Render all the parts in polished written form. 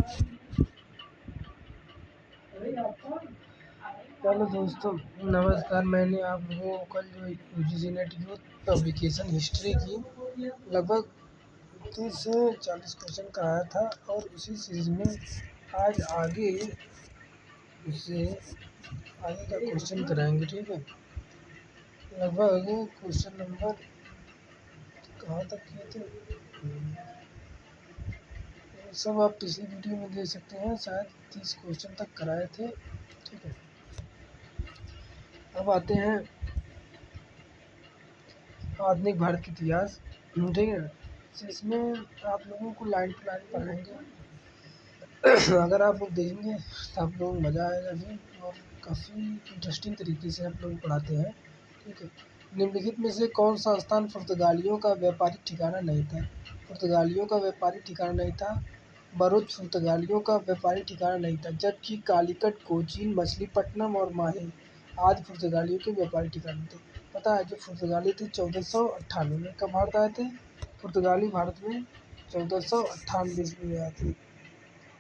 Hello दोस्तों, नमस्कार। मैंने आप लोगों को कल जो UGC net youth publication history की लगभग 30 से 40 क्वेश्चन कराया था और उसी सीरीज में आज उससे आगे का क्वेश्चन कराएंगे। ठीक है, लगभग क्वेश्चन नंबर कहाँ तक किए थे सब आप पिछली वीडियो में देख सकते हैं। शायद 30 क्वेश्चन तक कराए थे। ठीक है, अब आते हैं आधुनिक भारत के इतिहास। ठीक है, तो इसमें आप लोगों को लाइन टू लाइन पढ़ाएंगे। अगर आप लोग देखेंगे तो आप लोगों को मज़ा आएगा भी, और काफ़ी इंटरेस्टिंग तरीके से आप लोग पढ़ाते हैं। ठीक है, निम्नलिखित में से कौन सा स्थान पुर्तगालियों का व्यापारिक ठिकाना नहीं था? पुर्तगालियों का व्यापारिक ठिकाना नहीं था। भरूच पुर्तगालियों का व्यापारिक ठिकाना नहीं था, जबकि कालीकट, कोचीन, मछलीपट्टनम और माहे आदि पुर्तगालियों के व्यापारिक ठिकाने थे। पता है, जो पुर्तगाली थे 1498 में कब भारत आए थे? पुर्तगाली भारत में 1498 ईस्वी में आए थे।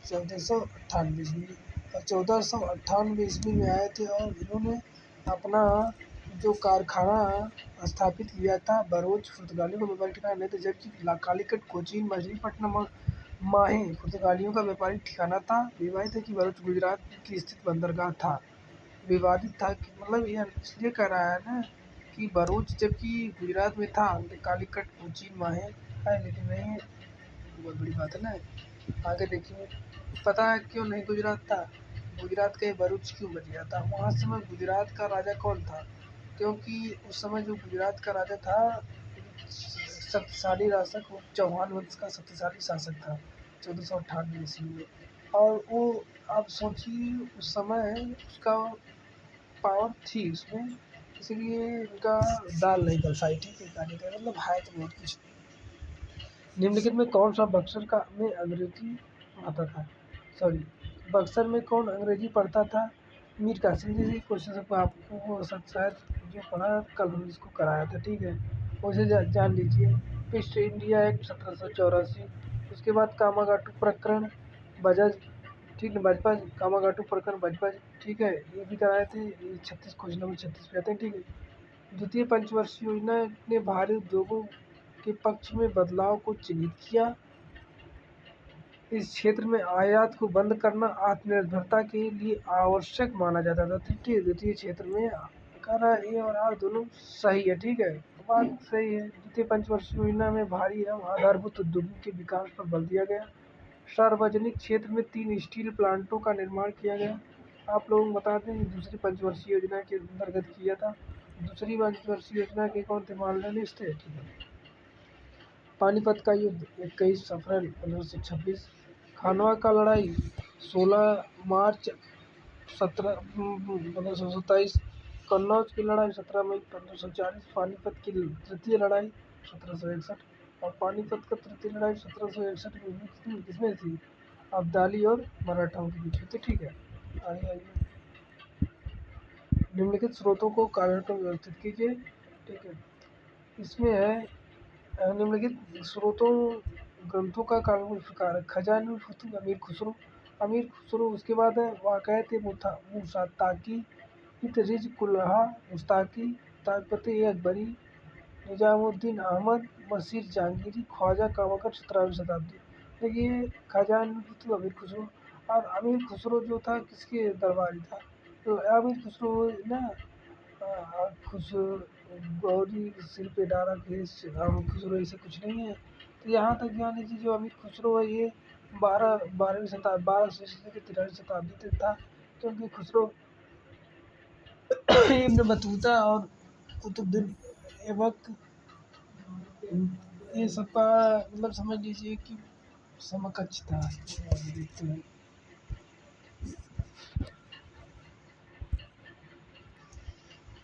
1498 ईस्वी और 1498 ईस्वी में आए थे और इन्होंने अपना जो कारखाना स्थापित किया था भरूच पुर्तगालियों का व्यापारिक ठिकाना नहीं था, जबकि कालीकट, कोचीन, मछलीपट्टनम और माहे पुर्तगालियों का व्यापारिक ठिकाना था। विवादित है कि भरूच गुजरात की स्थित बंदरगाह था। विवादित था कि मतलब यह इसलिए कह रहा है ना कि भरूच जबकि गुजरात में था, कालीकट, कोचीन, माहे है, लेकिन नहीं। बहुत बड़ी बात है ना। आगे देखिए, पता है क्यों नहीं गुजरात था? गुजरात का ये भरूच क्यों बच गया था? वहाँ समय गुजरात का राजा कौन था? क्योंकि उस समय जो गुजरात का राजा था शक्तिशाली शासक, वो चौहान वंश का शक्तिशाली शासक था 1498 ईस्वी में। और वो आप सोचिए उस समय उसका पावर थी उसमें, इसीलिए उनका दाल नहीं गल पाई। ठीक है, गाने का मतलब है तो बहुत कुछ। निम्नलिखित में कौन सा बक्सर का में अंग्रेजी पढ़ता था? सॉरी, बक्सर में कौन अंग्रेजी पढ़ता था? मीर कासिम। जैसे क्वेश्चन सबको आपको वो शायद जो पढ़ा कल हम इसको कराया था। ठीक है, उसे जान लीजिए। ईस्ट इंडिया एक्ट 1784, उसके बाद कामागाटू प्रकरण, बजाज, ठीक है, बजपज, कामागाटू प्रकरण बजपज। ठीक है, ये भी कराए थे। ये 36 क्वेश्चन नंबर 36 पे आते हैं। ठीक है, द्वितीय पंचवर्षीय योजना ने भारी उद्योगों के पक्ष में बदलाव को चिन्हित किया। इस क्षेत्र में आयात को बंद करना आत्मनिर्भरता के लिए आवश्यक माना जाता था। तृतीय द्वितीय क्षेत्र में करा ए और आर दोनों सही है। ठीक है, बात सही है। द्वितीय पंचवर्षीय योजना में भारी एवं आधारभूत उद्योगों के विकास पर बल दिया गया। सार्वजनिक क्षेत्र में 3 स्टील प्लांटों का निर्माण किया गया। आप लोगों को बता दें, दूसरी पंचवर्षीय योजना के अंतर्गत किया था। दूसरी पंचवर्षीय योजना के कौन थे? मार्शलिस्ट थे। ठीक है, पानीपत का युद्ध 21 अप्रैल 1526, खानवा का लड़ाई 16 मार्च 1527, कन्नौज की लड़ाई 17 मई 1540, पानीपत की तृतीय लड़ाई 1761 और पानीपत का तृतीय लड़ाई 1761 में किसमें थी? अब्दाली और मराठाओं के बीच में। तो ठीक है, आगे आइए। निम्नलिखित स्रोतों को काव्य में व्यवस्थित कीजिए। ठीक है, इसमें है निम्नलिखित स्रोतों ग्रंथों का काव्य इस प्रकार है। खजानुल फतूह अमीर खुसरो, अमीर खुसरो। उसके बाद है वाक़यात मुस्ताकी, रिज कुल्हा मुस्ताकी, ताकत अकबरी, निजामुद्दीन अहमद, मसीर जहांगीरी, ख्वाजा कामाकर 17वीं शताब्दी। देखिए, खजानुल फतूह अमीर खुसरो, और अमीर खुसरो जो था किसके दरबारी था? तो अमीर खुसरो ना खुश गौरी सिर पे डारा केश अमीर खुसरो ऐसे कुछ नहीं है। तो यहाँ तक जान लीजिए, जो अमीर खुसरो है ये 12 से लेकर 13वीं शताब्दी तक था। क्योंकि खुसरो इब्न बतूता और कुतुबुद्दीन ऐबक ये सबका मतलब समझ लीजिए कि समकक्ष था। देखते हैं,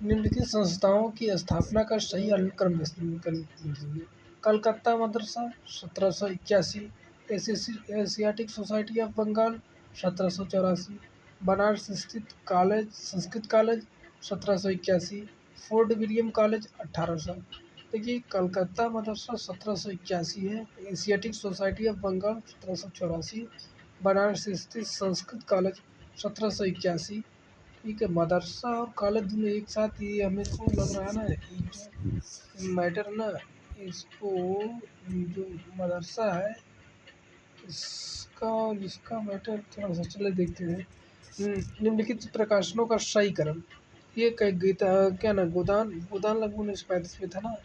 निम्नलिखित संस्थाओं की स्थापना का सही अनुक्रम दीजिए। Calcutta Madrasa 1781, Asiatic Society of Bengal 1784, Banaras स्थित College Sanskrit College 1781, Fort William College 1800। देखिए, कलकत्ता मदरसा 1781 है, Asiatic Society of Bengal 1784, Banaras स्थित संस्कृत कॉलेज 1781। ठीक है, मदरसा और कॉलेज दोनों एक साथ, ये हमें को लग रहा है ना, ये जो मैटर ना, इसको जो मदरसा है इसका और इसका मैटर थोड़ा सा चले देखते हैं। निम्नलिखित प्रकाशनों का सही क्रम, ये कई गीता क्या ना, गोदान गोदान लगभग 1935 में था ना,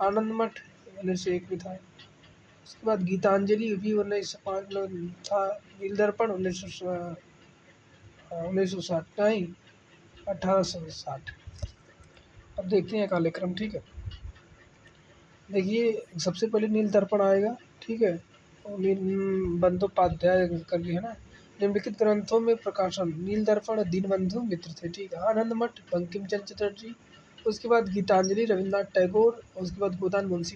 आनंद मठ 1901 में था, उसके बाद गीतांजलि भी 1905 में था, नील दर्पण 1960 नहीं 1860। अब देखते हैं काले क्रम। ठीक है, देखिए सबसे पहले नील दर्पण आएगा। ठीक है, और बंदोपाध्याय करके है ना। निम्नलिखित ग्रंथों में प्रकाशन, नील दर्पण दीनबंधु मित्र थे। ठीक है, आनंद मठ बंकिम चंद्र चटर्जी, उसके बाद गीतांजलि रविन्द्रनाथ टैगोर, उसके बाद गोदान मुंशी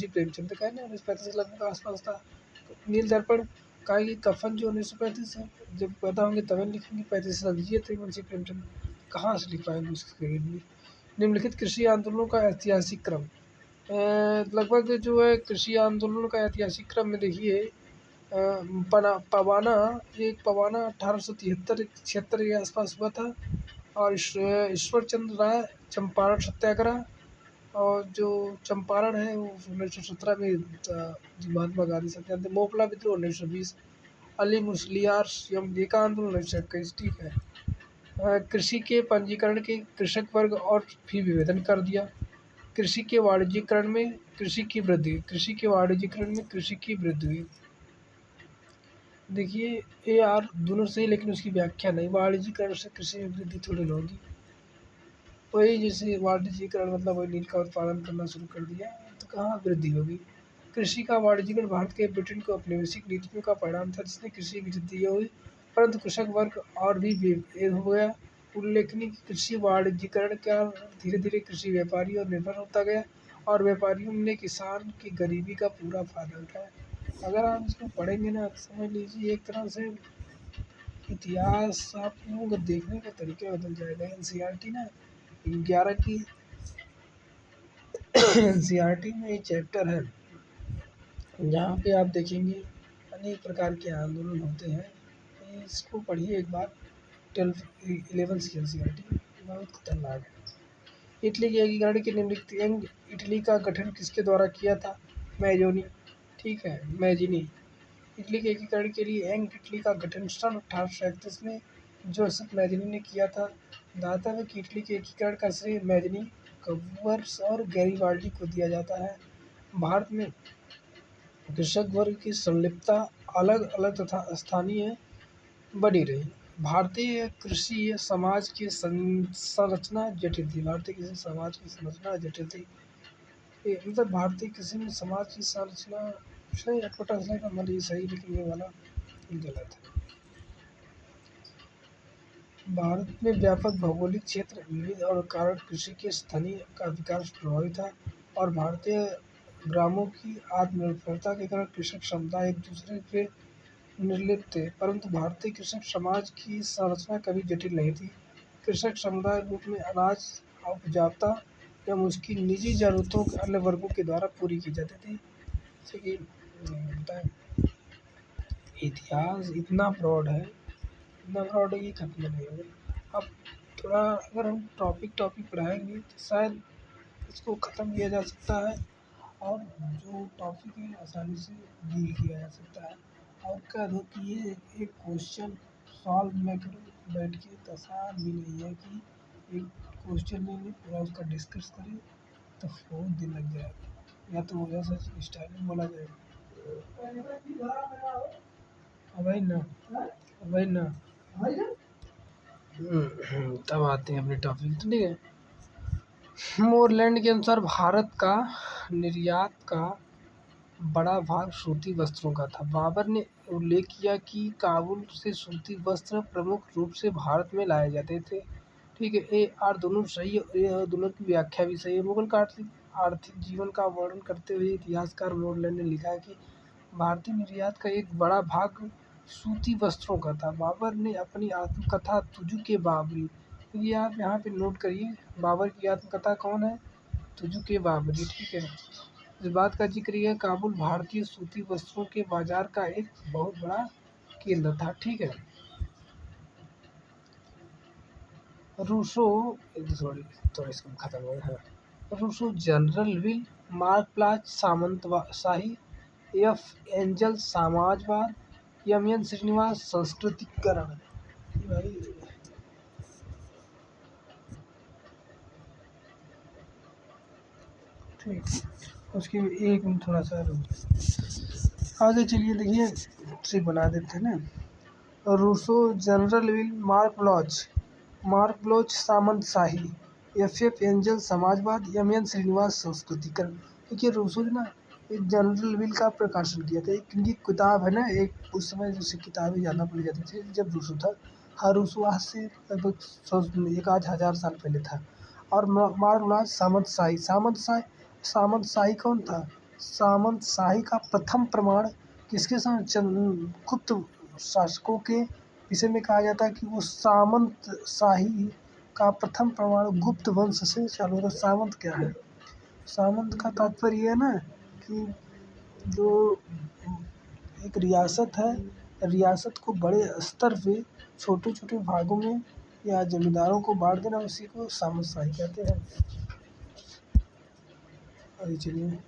प्रेमचंद का है ना, 1935 लगभग आसपास था। नील दर्पण का ये कफन जो 1935 है, जब पैदा होंगे तभी लिखेंगे, 35 लफ्जिए थे मुंशी प्रेमचंद, कहाँ से लिख पाएंगे उसके लिए। निम्नलिखित कृषि आंदोलनों का ऐतिहासिक क्रम, लगभग जो है कृषि आंदोलन का ऐतिहासिक क्रम में देखिए, पवाना, एक पवाना 1873 छिहत्तर के आसपास हुआ था, और ईश्वर चंद्र राय चंपारण सत्याग्रह, और जो चंपारण है वो 1917 में महात्मा गांधी सत्याग्रह, मोपला विद्रोह 1920, अली मुसलियार एवं आंदोलन 1921। ठीक है, कृषि के पंजीकरण के कृषक वर्ग और भी विभेदन कर दिया, कृषि के वाणिज्यीकरण में कृषि की वृद्धि, कृषि के वाणिज्यीकरण में कृषि की वृद्धि हुई। देखिए ये यार दोनों सही, लेकिन उसकी व्याख्या नहीं, वाणिज्यीकरण से कृषि में वृद्धि थोड़ी ना होगी, वही जैसे वाणिज्यीकरण मतलब वही नील का उत्पादन करना शुरू कर दिया तो कहाँ वृद्धि होगी। कृषि का वाणिज्यीकरण भारत के ब्रिटेन को औपनिवेशिक नीतियों का परिणाम था, जिसने कृषि की वृद्धि हुई, परंतु कृषक वर्ग और भी भेद हो गया। उल्लेखनीय कृषि वाणिज्यीकरण का धीरे धीरे कृषि व्यापारी और निर्भर होता गया, और व्यापारियों ने किसान की गरीबी का पूरा फायदा उठाया। अगर आप इसको पढ़ेंगे ना तो समझ लीजिए एक तरह से इतिहास आप लोगों को देखने का तरीका बदल जाएगा। एनसीईआरटी ना 11 की एनसीईआरटी में एक चैप्टर है जहाँ पे आप देखेंगे अनेक प्रकार के आंदोलन होते हैं, इसको पढ़िए एक बार। 11th की एनसीईआरटी बहुत खतरनाक है। इटली के एकीकरण के निम्नलिखित अंग, इटली का गठन किसके द्वारा किया था? मैजोनी। ठीक है, मैजिनी। इटली के एकीकरण के लिए यंग इटली का गठन सन 1831 में जोसेफ मैजिनी ने किया था। दाता है कि इटली के एकीकरण का श्रेय मैजिनी, कवर्स और गैरीबाल्डी को दिया जाता है। भारत में कृषक वर्ग की संलिप्तता अलग अलग तथा स्थानीय बनी रही। भारतीय कृषि समाज की संरचना जटिल थी। भारतीय कृषि समाज की संरचना जटिल थी। मतलब भारतीय कृषि में समाज की संरचना सही, अटपटा सही का मतलब ये सही, लेकिन ये वाला गलत है। भारत में व्यापक भौगोलिक क्षेत्र विविध और कारण कृषि के स्थानीय का विकास प्रभावित था, और भारतीय ग्रामों की आत्मनिर्भरता के कारण कृषक समुदाय एक दूसरे के निर्लिप्त थे, परंतु भारतीय कृषक समाज की संरचना कभी जटिल नहीं थी। कृषक समुदाय रूप में अनाज उपजाता एवं उसकी निजी जरूरतों के अन्य वर्गों के द्वारा पूरी की जाती थी। जैसे कि बताएं, इतिहास इतना ब्रॉड है, इतना ब्रॉड है कि खत्म नहीं होगा। अब थोड़ा अगर हम टॉपिक टॉपिक पढ़ाएंगे तो शायद इसको ख़त्म किया जा सकता है, और जो टॉपिक है आसानी से डील किया जा सकता है। और कह दो कि ये एक क्वेश्चन सॉल्व मैं करूँ बैठ के तो आसान भी नहीं है कि एक क्वेश्चन में पूरा उसका डिस्कस करें, तो बहुत दिन लग जाएगा, या तो वजह से स्टाइल में बोला जाएगा। अब भाई ना, अब भाई ना, तब आते हैं अपने टॉपिक। तो ठीक है, मोरलैंड के अनुसार भारत का निर्यात का बड़ा भाग सूती वस्त्रों का था। बाबर ने उल्लेख किया कि काबुल से सूती वस्त्र प्रमुख रूप से भारत में लाए जाते थे। ठीक है, ये और दोनों सही है, ये दोनों की व्याख्या भी सही है। मुगल का आर्थिक जीवन का वर्णन करते हुए इतिहासकार मोरलैंड ने लिखा है कि भारतीय निर्यात का एक बड़ा भाग सूती वस्त्रों का था। बाबर ने अपनी आत्मकथा तुजु के बाबरी, ये आप यहाँ पे नोट करिए, बाबर की आत्मकथा कौन है? तुजु के बाबरी। ठीक है, इस बात का जिक्र यह काबुल भारतीय सूती वस्त्रों के बाजार का एक बहुत बड़ा केंद्र था। ठीक है। रूसो सॉरी थोड़ा इसका खत्म हो गया है। Rousseau general will, Marc Bloch सामंतशाही, एफ एंजल समाजवाद, एम श्रीनिवास संस्कृतिकरण। भाई ठीक, उसकी एक मिनट थोड़ा सा आगे चलिए, देखिए ट्रिक बना देते हैं ना। Rousseau general will, Marc Bloch सामंतशाही, एफ एंजल समाजवाद, एम श्रीनिवास संस्कृतिकरण। देखिए रूसो ने ना एक जनरल विल का प्रकाशन किया था। एक इनकी किताब है ना, एक उस समय जैसे किताबें ज़्यादा पढ़ी जाती थी जब रूसो था। हाँ रूसो आज से लगभग एक आध हज़ार साल पहले था। और मार्क ब्लॉच सामंतशाही कौन था? सामंतशाही का प्रथम प्रमाण किसके समय गुप्त शासकों के विषय में कहा जाता है कि वो सामंतशाही का प्रथम प्रमाण गुप्त वंश से चालू होता। सामंत क्या है? सामंत का तात्पर्य ये है ना कि जो एक रियासत है, रियासत को बड़े स्तर पे छोटे छोटे भागों में या जमींदारों को बांट देना, उसी को सामंतशाही कहते हैं। आगे चलिए।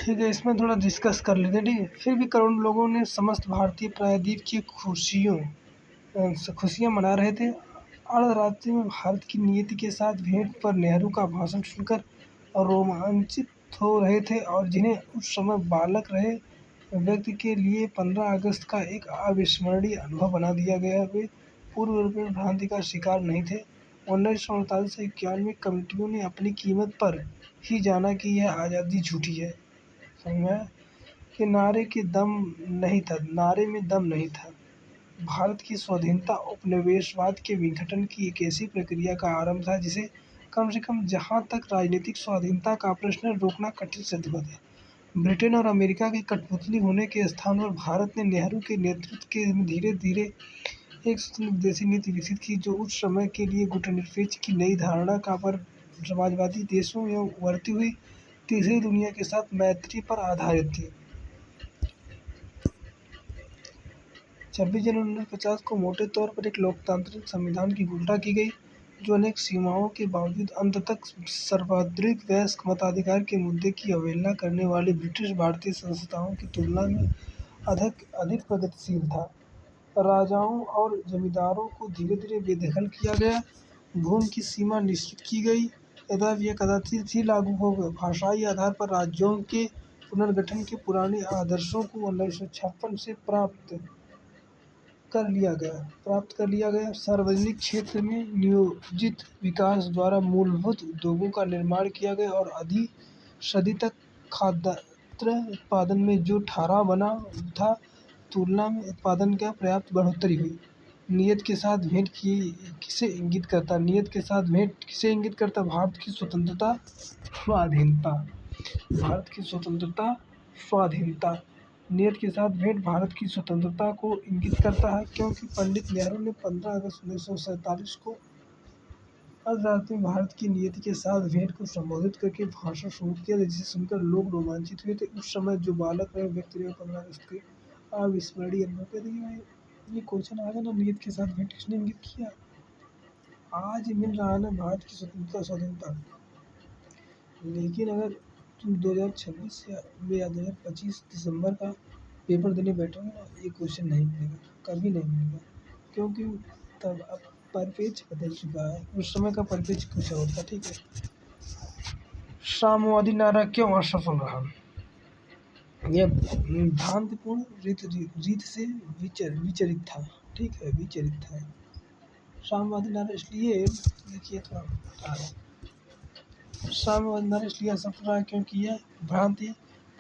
ठीक है, इसमें थोड़ा डिस्कस कर लेते हैं। ठीक है। फिर भी करोड़ों लोगों ने समस्त भारतीय प्रायद्वीप की खुशियाँ मना रहे थे। अर्धरात्रि में भारत की नीति के साथ भेंट पर नेहरू का भाषण सुनकर रोमांचित हो रहे थे, और जिन्हें उस समय बालक रहे व्यक्ति के लिए 15 अगस्त का एक अविस्मरणीय अनुभव बना दिया गया। वे पूर्व यूरोपियन भ्रांति का शिकार नहीं थे। 1948 से 91 कमेटियों ने अपनी कीमत पर ही जाना कि यह आज़ादी झूठी है। समझ में आया? कि नारे में दम नहीं था। भारत की स्वाधीनता उपनिवेशवाद के विघटन की एक ऐसी प्रक्रिया का आरंभ था जिसे कम से कम जहाँ तक राजनीतिक स्वाधीनता का प्रश्न रोकना कठिन सिद्ध हुआ था। ब्रिटेन और अमेरिका की कठपुतली होने के स्थान पर भारत ने नेहरू के नेतृत्व के धीरे धीरे एक स्वतंत्र विदेशी नीति विकसित की, जो उस समय के लिए गुटनिरपेक्ष की नई धारणा का पर समाजवादी देशों में उभरती हुई तीसरी दुनिया के साथ मैत्री पर आधारित थी। 26 जनवरी 1950 को मोटे तौर पर एक लोकतांत्रिक संविधान की घोषणा की गई, जो अनेक सीमाओं के बावजूद अंत तक सर्वाधिक वयस्क मताधिकार के मुद्दे की अवहेलना करने वाली ब्रिटिश भारतीय संस्थाओं की तुलना में अधिक अधिक प्रगतिशील था। राजाओं और जमींदारों को धीरे धीरे बेदखल किया गया, भूमि की सीमा निश्चित की गई, यद्यपि यह कदाचित ही लागू हो गया। भाषाई आधार पर राज्यों के पुनर्गठन के पुराने आदर्शों को 1956 से प्राप्त कर लिया गया। सार्वजनिक क्षेत्र में नियोजित विकास द्वारा मूलभूत उद्योगों का निर्माण किया गया, और आधी सदी तक खाद्यान्न उत्पादन में जो ठहराव बना था, तुलना में उत्पादन का पर्याप्त बढ़ोतरी हुई। नीयत के साथ भेंट किसे इंगित करता? नीयत के साथ भेंट किसे इंगित करता? भारत की स्वतंत्रता, स्वाधीनता। भारत की स्वतंत्रता, स्वाधीनता। नीयत के साथ भेंट भारत की स्वतंत्रता को इंगित करता है, क्योंकि पंडित नेहरू ने 15 अगस्त 1947 को अर्धरात्रि में भारत की नीयति के साथ भेंट को संबोधित करके भाषण शुरू किया, जिसे सुनकर लोग रोमांचित हुए थे। उस समय जो बालक रहे व्यक्ति रहे 15 अगस्त के अविस्मरणीय अनुभव के लिए ये क्वेश्चन आ गया ना, नीयत के साथ भेंट किसने इंगित किया? आज मिल रहा है ना भारत की स्वतंत्रता, स्वाधीनता, लेकिन अगर तुम 2026 या 2025 दिसंबर का पेपर देने बैठोगे ना, ये क्वेश्चन नहीं मिलेगा, कभी नहीं मिलेगा, क्योंकि तब अब परिप्रेक्ष्य बदल चुका है। उस समय का परिप्रेक्ष्य कुछ और था। ठीक है। साम्यवादी नारा क्यों असफल रहा? यह भ्रांतिपूर्ण रीत से विचरित था। ठीक है, विचरित था। साम्यवादी नारा इसलिए, देखिए थोड़ा साम्यवादी नारा इसलिए असफल रहा क्योंकि यह भ्रांति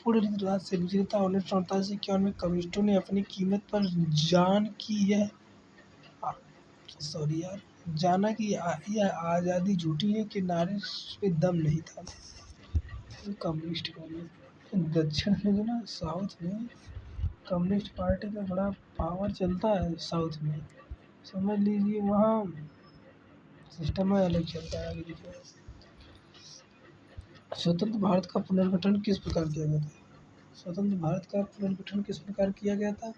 पूर्ण रीति रिवाज से विचलित था। 1948 से 91 में कम्युनिस्टों ने अपनी कीमत पर जाना कि यह आज़ादी झूठी है, कि नारे में दम नहीं था। कम्युनिस्ट दक्षिण में जो ना साउथ में कम्युनिस्ट पार्टी का बड़ा पावर चलता है साउथ में, समझ लीजिए वहाँ सिस्टम अलग चलता है। आगे देखिए स्वतंत्र भारत का पुनर्गठन किस प्रकार किया गया था? स्वतंत्र भारत का पुनर्गठन किस प्रकार किया गया था?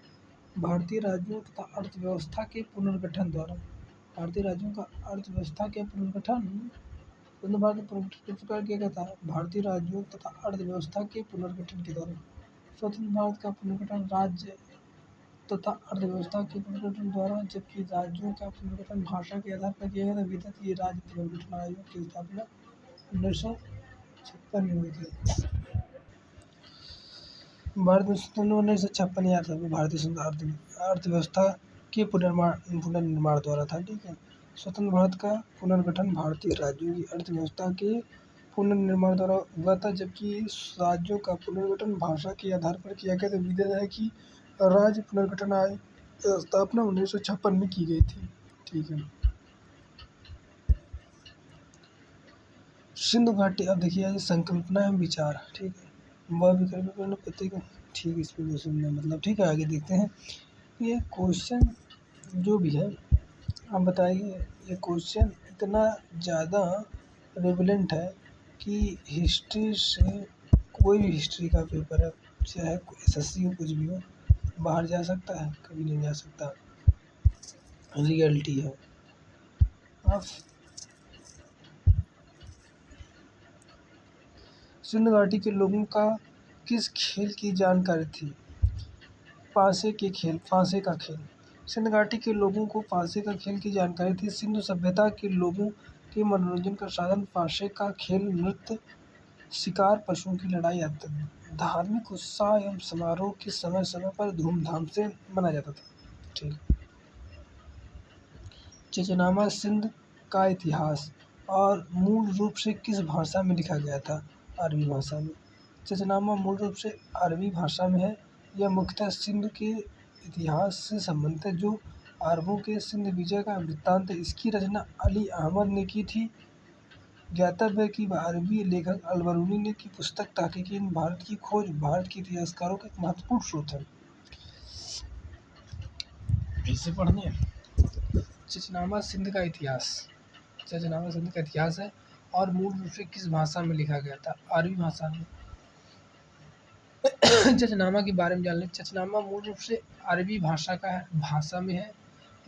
भारतीय राज्यों तथा अर्थव्यवस्था के पुनर्गठन द्वारा। भारतीय राज्यों का अर्थव्यवस्था के पुनर्गठन स्वतंत्र भारत का पुनर्गठन किस प्रकार किया गया था? भारतीय राज्यों तथा अर्थव्यवस्था के पुनर्गठन के द्वारा। स्वतंत्र भारत का पुनर्गठन राज्य तथा अर्थव्यवस्था के पुनर्गठन द्वारा, जबकि राज्यों का पुनर्गठन भाषा के आधार पर किया गया था। विधत ये राज्य पुनर्गठन आयोग की स्थापना 1956 में हुई थी। भारत में सन 1956 याद था भारतीय अर्थव्यवस्था के पुनर्निर्माण द्वारा था। ठीक है। स्वतंत्र भारत का पुनर्गठन भारतीय राज्यों की अर्थव्यवस्था के पुनर्निर्माण द्वारा हुआ था, जबकि राज्यों का पुनर्गठन भाषा के आधार पर किया गया था। विदित है कि राज्य पुनर्गठन आयोग की स्थापना 1956 में की गई थी। ठीक है। सिंधु घाटी, अब देखिए संकल्पना एवं विचार। ठीक है। वह विकल्प प्रत्येक, ठीक है, इसमें क्वेश्चन मतलब ठीक है। आगे देखते हैं। ये क्वेश्चन जो भी है आप बताइए, ये क्वेश्चन इतना ज़्यादा रेलेवेंट है कि हिस्ट्री से, कोई भी हिस्ट्री का पेपर है, चाहे SSC हो, कुछ भी हो, बाहर जा सकता है, कभी नहीं जा सकता। रियलिटी है। अब सिंधु घाटी के लोगों का किस खेल की जानकारी थी? पासे के खेल, फांसे का खेल। सिंधु घाटी के लोगों को फांसे का खेल की जानकारी थी। सिंधु सभ्यता के लोगों के मनोरंजन का साधन फांसे का खेल, नृत्य, शिकार, पशुओं की लड़ाई आदि। धार्मिक उत्साह एवं समारोह के समय समय पर धूमधाम से मनाया जाता था। ठीक। चचनामा सिंध का इतिहास और मूल रूप से किस भाषा में लिखा गया था? अरबी भाषा में। चचनामा मूल रूप से अरबी भाषा में है। यह मुख्यतः सिंध के इतिहास से संबंधित है, जो अरबों के सिंध विजय का वृत्तांत है। इसकी रचना अली अहमद ने की थी। ज्ञातव्य है कि अरबी लेखक अल-बरूनी ने की पुस्तक तहकीकीन भारत की खोज भारत के इतिहासकारों का एक महत्वपूर्ण स्रोत है। इसे पढ़ने चचनामा सिंध का इतिहास। चचनामा सिंध का इतिहास है और मूल रूप से किस भाषा में लिखा गया था? अरबी भाषा में। चचनामा के बारे में जान लें। चचनामा मूल रूप से अरबी भाषा में है।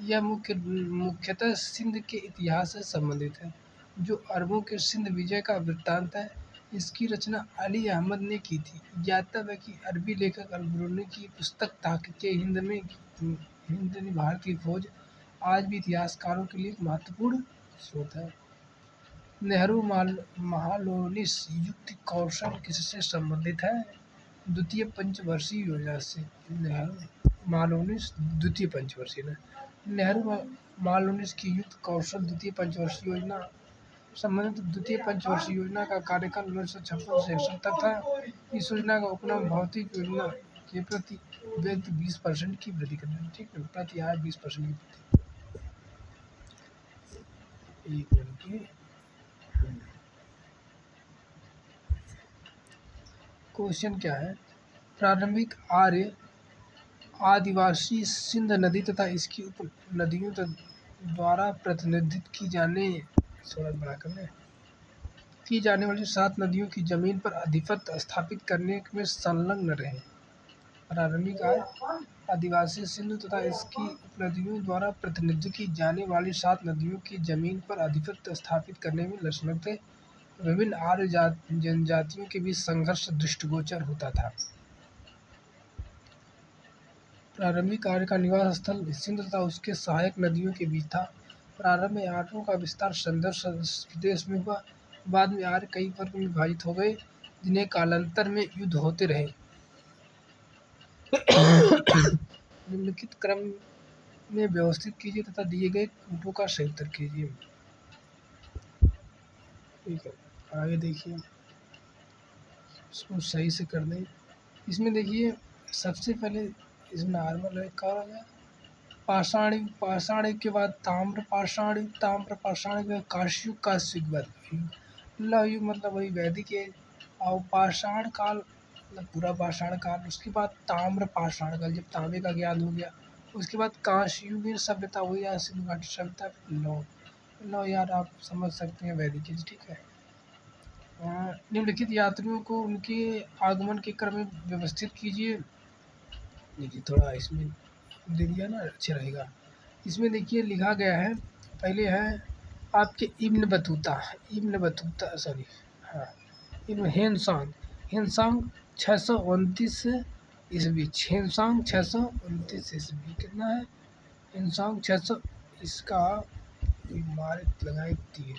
यह मुख्यतः सिंध के इतिहास से संबंधित है, जो अरबों के सिंध विजय का वृत्तांत है। इसकी रचना अली अहमद ने की थी। ज्ञातव्य है कि अरबी लेखक अल-बरूनी की पुस्तक तहकीक हिंद में भारत की खोज आज भी इतिहासकारों के लिए एक महत्वपूर्ण स्रोत है। नेहरू महालनोबिस युक्त कौशल किससे संबंधित है? द्वितीय पंचवर्षीय योजना से। नेहरू महालनोबिस द्वितीय पंचवर्षीय ने नेहरू महालनोबिस की युक्त कौशल द्वितीय पंचवर्षीय योजना संबंधित। द्वितीय पंचवर्षीय योजना का कार्यकाल 1956 से 61 तक था। इस योजना का उपनाम भौतिक योजना के प्रति व्यक्ति 20% की वृद्धि करना। ठीक है। प्रति आय 20% की वृद्धि। एक मिनट, क्वेश्चन क्या है? प्रारंभिक आर्य आदिवासी सिंध नदी तथा इसकी उप नदियों द्वारा प्रतिनिधित्व की जाने वाली 7 नदियों की जमीन पर आधिपत्य स्थापित करने में संलग्न रहे। प्रारंभिक आर्य आदिवासी सिंधु तथा इसकी उपनदियों द्वारा प्रतिनिधित्व की जाने वाली 7 नदियों की जमीन पर आधिपत्य स्थापित करने में संलग्न थे। विभिन्न आर्य जनजातियों के बीच संघर्ष दृष्टिगोचर होता था। प्रारंभिक आर्य का निवास स्थल सिंध तथा उसके सहायक नदियों के बीच था। प्रारंभ में आर्यों का विस्तार संघर्ष देश में हुआ। बाद में आर्य कई वर्ग में विभाजित हो गए, जिन्हें कालांतर में युद्ध होते रहे। निम्नलिखित क्रम में व्यवस्थित कीजिए तथा दिए गए कूटों का सही उत्तर कीजिए। ठीक है। आगे देखिए, इसको सही से कर दें। इसमें देखिए सबसे पहले इसमें नॉर्मल है, क्या हो गया? पाषाण युग, पाषाण युग के बाद ताम्र पाषाण युग, ताम्र पाषाण युग के बाद कांस्य युग, कांस्य युग के बाद लौह युग, मतलब वही वैदिक एज। और पाषाण काल मतलब पूरा पाषाण काल। उसके बाद ताम्र पाषाण काल, जब तांबे का ज्ञान हो गया। उसके बाद कांस्य युगीन सभ्यता हुई, या सिंधु घाटी सभ्यता। लौह यार आप समझ सकते हैं, वैदिक एज। ठीक है। निम्नलिखित यात्रियों को उनके आगमन के क्रम में व्यवस्थित कीजिए। देखिए थोड़ा इसमें दे दिया ना, अच्छा रहेगा। इसमें देखिए लिखा गया है, पहले है आपके इब्न बतूता सॉरी, हाँ, इब्न हेनसांग 629 ईस्वी, हेनसांग 629 ईस्वी कितना है, हेनसांग 600, इसका मारे लगाए तीर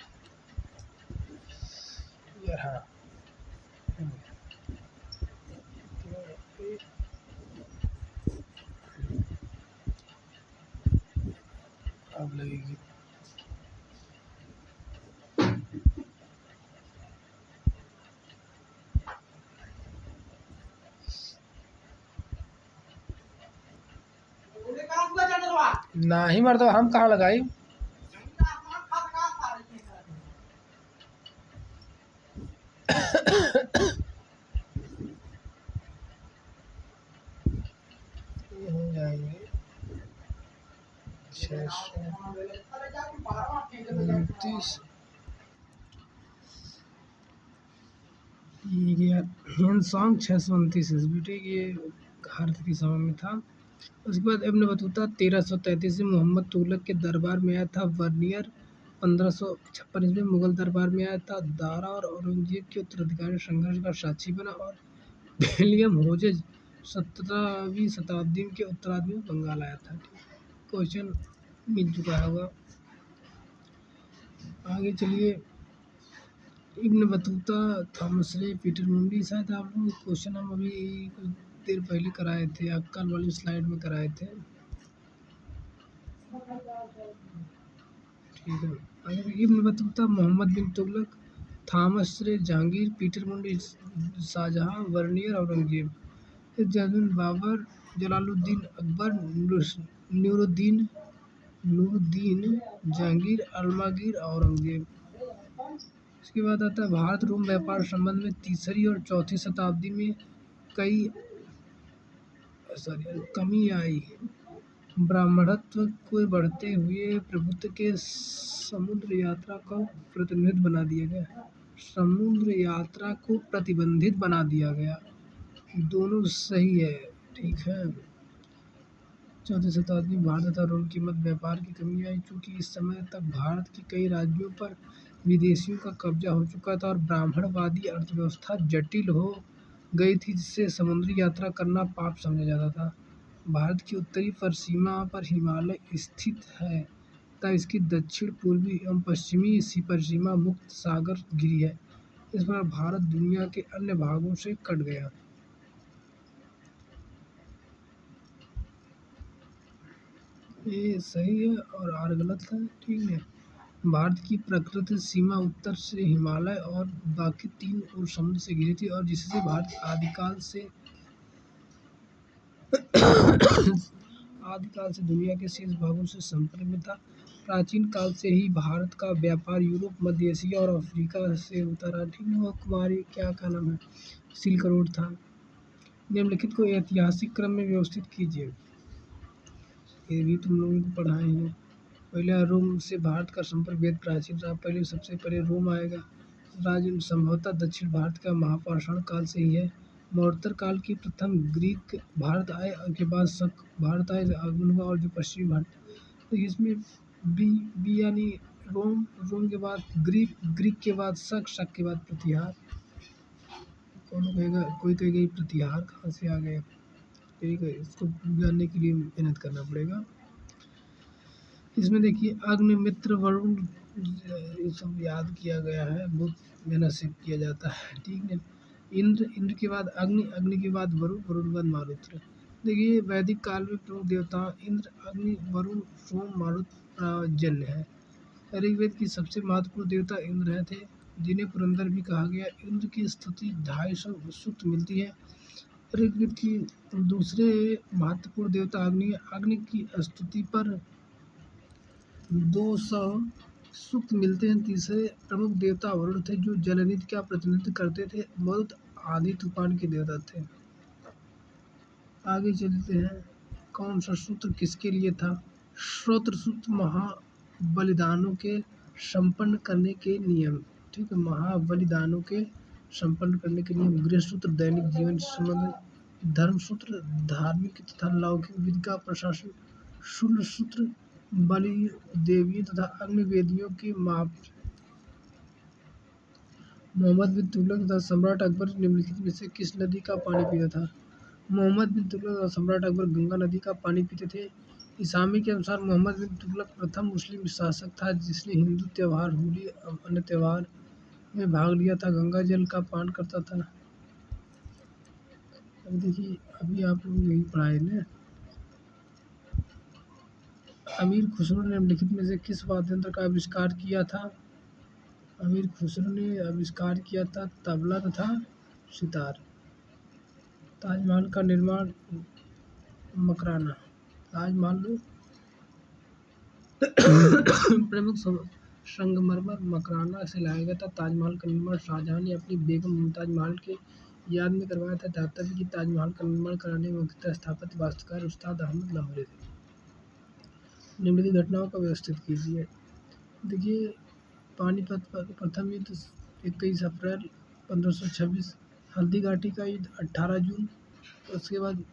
यार, हाँ अब लगेगी। ना ही मर, तो हम कहाँ लगाई। ये हो जाएंगे 629, ये गया हेनसांग 629 ईस्वी, ठीक, ये भारत के समय में था। उसके बाद इब्न बतूता 1333 में मोहम्मद तुगलक के दरबार में आया था। वर्नियर 1556 ईस्वी में मुगल दरबार में आया था। दारा और औरंगजेब के उत्तराधिकारी संघर्ष का साक्षी बना। और विलियम होजेज 17वीं शताब्दी के उत्तरार्ध में बंगाल आया था। क्वेश्चन मिल चुका होगा। आगे चलिए, इब्न बतूता, थॉमस रे, पीटर मुंडी, शायद आप लोग क्वेश्चन हम अभी कुछ देर पहले कराए थे, कल वाली स्लाइड में कराए थे, ठीक है। अगर इब्न बतूता, मोहम्मद बिन तुगलक, थॉमस रे, जहांगीर, पीटर मुंडी, शाहजहां, वर्नियर, औरंगजेब, जैनुल बाबर, जलालुद्दीन अकबर, नूरुद्दीन नूरुद्दीन जहांगीर, अल्मागीर, औरंगजेब। इसके बाद आता है भारत रोम व्यापार संबंध में तीसरी और चौथी शताब्दी में कमी आई। ब्राह्मणत्व को बढ़ते हुए प्रभुत्व के समुद्र यात्रा को प्रतिबंधित बना दिया गया। समुद्र यात्रा को प्रतिबंधित बना दिया गया। दोनों सही है, ठीक है। चौथी शताब्दी में भारत तथा रोम के मध्य व्यापार की कमी आई, चूँकि इस समय तक भारत के कई राज्यों पर विदेशियों का कब्जा हो चुका था और ब्राह्मणवादी अर्थव्यवस्था जटिल हो गई थी, जिससे समुद्री यात्रा करना पाप समझा जाता था। भारत की उत्तरी पर सीमा पर हिमालय स्थित है तथा इसकी दक्षिण पूर्वी एवं पश्चिमी पर सीमा मुक्त सागर घिरी है। इस पर भारत दुनिया के अन्य भागों से कट गया। ये सही है और आर गलत है, ठीक है। भारत की प्राकृतिक सीमा उत्तर से हिमालय और बाकी तीन और समुद्र से घिरी थी, और जिससे भारत आदिकाल से दुनिया के शेष भागों से संपर्क में था। प्राचीन काल से ही भारत का व्यापार यूरोप, मध्य एशिया और अफ्रीका से होता रहा, ठीक है। कुमारी क्या नाम है, सिल्क रोड था। निम्नलिखित को ऐतिहासिक क्रम में व्यवस्थित कीजिए। ये भी तुम लोगों को पढ़ाए हैं। पहले रोम से भारत का संपर्क वेद प्राचीन रहा। पहले सबसे पहले रोम आएगा। राज्य संभवतः दक्षिण भारत का महापाषाण काल से ही है। मौर्य काल की प्रथम ग्रीक भारत आए, उसके बाद शक भारत आए आगमन हुआ, और जो पश्चिमी भारत, तो इसमें बी यानी रोम के बाद ग्रीक के बाद शक के बाद प्रतिहार। कौन कहेगा, कोई कहेगा प्रतिहार कहाँ से आ गया, ठीक है। इसको जानने के लिए मेहनत करना पड़ेगा। इसमें देखिए अग्निमित्र, वरुण, ये सब याद किया गया है, बहुत मेहनत से किया जाता है, ठीक है। इंद्र के बाद अग्नि के बाद वरुण के बाद मारुत्र। देखिए वैदिक काल में प्रमुख देवता इंद्र, अग्नि, वरुण, सोम, मारुत जन्य है। ऋग्वेद की सबसे महत्वपूर्ण देवता इंद्र थे, जिन्हें पुरंदर भी कहा गया। इंद्र की स्तुति 250 सूक्त मिलती है। ऋग्वेद की दूसरे महत्वपूर्ण देवता अग्नि की स्तुति पर 200 सूक्त मिलते हैं। तीसरे प्रमुख देवता वरुण थे, जो जलनिधि का प्रतिनिधित्व करते थे। मरुत आंधी तूफान के देवता थे। आगे चलते हैं, कौन सा सूत्र किसके लिए था। श्रोत्र सूत्र महाबलिदानों के संपन्न करने के नियम, ठीक है, महाबलिदानों के संपन्न करने के नियम, गृहसूत्र दैनिक जीवन से संबंधित, धर्मसूत्र धार्मिक तथा लौकिक विधि का प्रशासन, शूलसूत्र बलि देवियों तथा अन्य वेदियों की माप। मोहम्मद बिन तुगलक तथा सम्राट अकबर निम्नलिखित में से किस नदी का पानी पीता था? मोहम्मद बिन तुगलक तथा सम्राट अकबर गंगा नदी का पानी पीते थे। इसामी के अनुसार मोहम्मद बिन तुगलक प्रथम मुस्लिम शासक था जिसने हिंदू त्यौहार होली और अन्य त्यौहार में भाग लिया था, गंगा जल का पान करता था। अब देखिए, अभी आप लोग यही पढ़ाए ना। अमीर खुसरो ने निम्नलिखित में से किस वाद्य यंत्र का आविष्कार किया था? अमीर खुसरो ने आविष्कार किया था तबला तथा सितार। ताजमहल का निर्माण मकराना। ताजमहल प्रमुख संगमरमर मकराना से लाया गया था। ताजमहल का निर्माण शाहजहां ने अपनी बेगम मुमताज महल के याद में करवाया था। दातव्य की ताजमहल का निर्माण कराने में मुख्यतः स्थापत्य वास्तुकार उस्ताद अहमद लाहौरी थे। निम्नलिखित घटनाओं का व्यवस्थित कीजिए। देखिए, पानीपत पर प्रथम युद्ध 21 अप्रैल 1526, हल्दी घाटी का युद्ध 18 जून, उसके बाद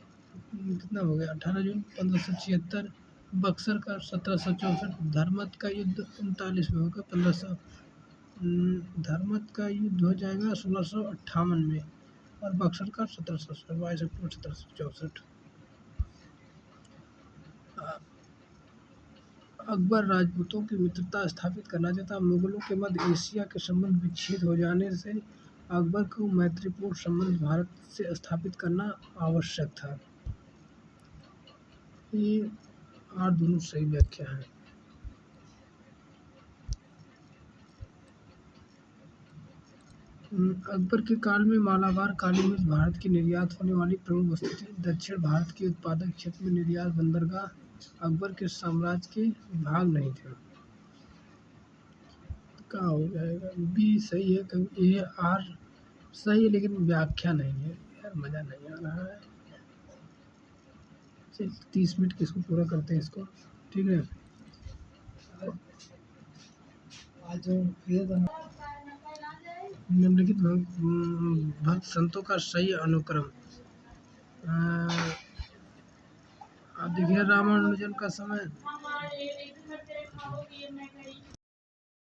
कितना हो गया 18 जून 1576, बक्सर का 1764, धर्मत का युद्ध 39 में होगा 1500, धर्मत का युद्ध हो जाएगा 1658 में, और बक्सर का 22 अक्टूबर 1764। अकबर राजपूतों की मित्रता स्थापित करना चाहता। मुगलों के मध्य एशिया के संबंध विच्छेद हो जाने से अकबर को मैत्रीपूर्ण संबंध भारत से स्थापित करना आवश्यक था। ये दोनों सही व्याख्या है। अकबर के काल में मालाबार काली मिर्च भारत की निर्यात होने वाली प्रमुख वस्तु थी। दक्षिण भारत के उत्पादक क्षेत्र में निर्यात बंदरगाह अकबर के साम्राज्य के भाग नहीं थे। क्या हो जाएगा? बी सही है, क्योंकि ये आर सही है लेकिन व्याख्या नहीं है। यार मज़ा नहीं आ रहा है। चल 30 मिनट किसको पूरा करते हैं इसको, ठीक है। आज निम्नलिखित भक्त संतों का सही अनुक्रम। अब देखिए, रामानुजन का समय